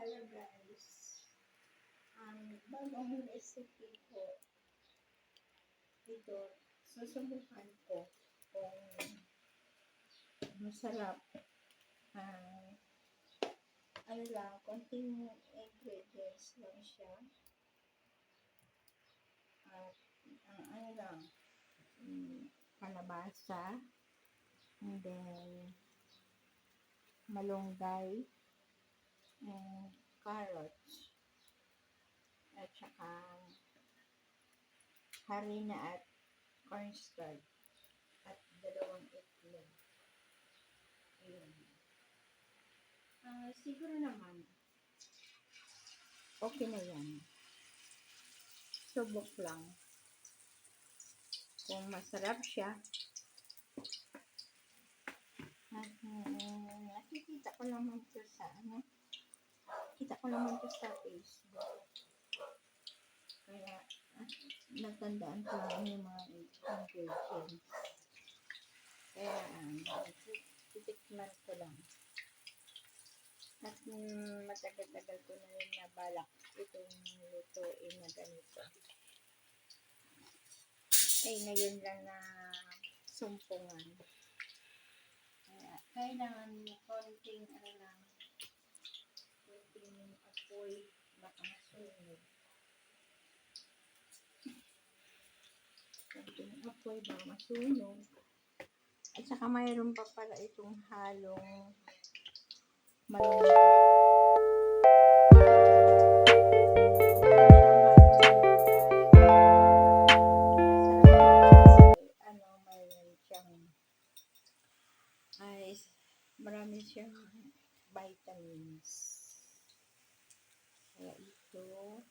Hello guys, ang bagong recipe ko ito, susubukan ko kung masarap. Ano lang, konting ingredients lang siya. At ano lang, kalabasa, and then malunggay, and carrots, at saka harina at cornstarch, at dalawang itlog. Ayan. Siguro naman, okay na yan. Subok lang. Kung masarap siya. At nakikita ko naman ito sa kita ko naman ito sa Facebook. Kaya natandaan ko lang yung mga ingredients. Kaya titikman ko lang. At matagal-tagal ko na rin nabalak itong lutuin na ganito. Ngayon lang na sumpungan. Kaya kailangan konting konting apoy, baka masunog. Konting apoy, baka masunog. At saka mayroon pa pala itong halong malunggay. Marami siyang vitamins. Kaya ito,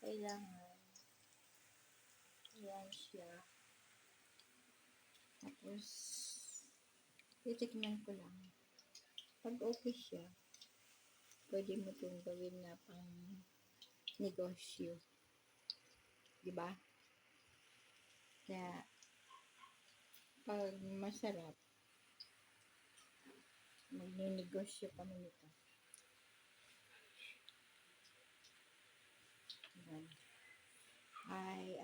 kailangan yan siya. Tapos, titikman ko lang. Pag okay siya, pwede mo itong gawin na pang negosyo. Diba? Kaya, pag masarap, magninegosyo kami nito.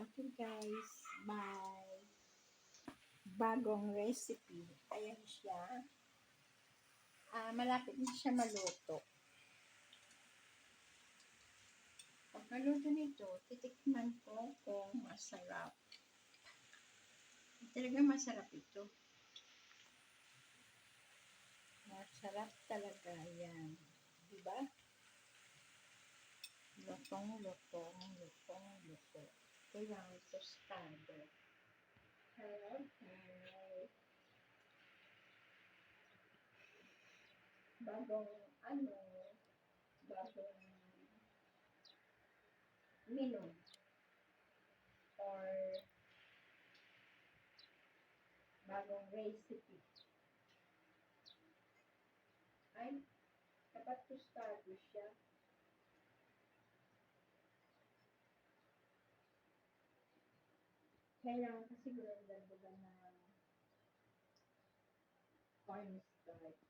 Okay guys, bye. Bagong recipe. Ayan siya. Malapit na siya maluto. Pag maluto nito, titikman ko kung masarap. Talaga masarap ito. Masarap talaga yan. Diba? Lutong. Kailangan tostado. Bagong menu or bagong recipe. Dapat tostado siya. Kailangan kasi dagdagan na cornstarch.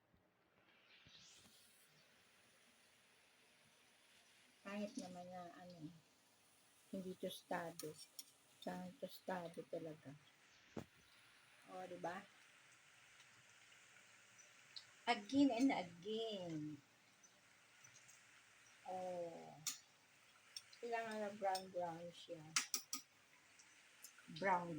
Kahit naman na hindi tostado. Saan tostado talaga. O, diba? Again and again. Kailangan na brown siya. Brown.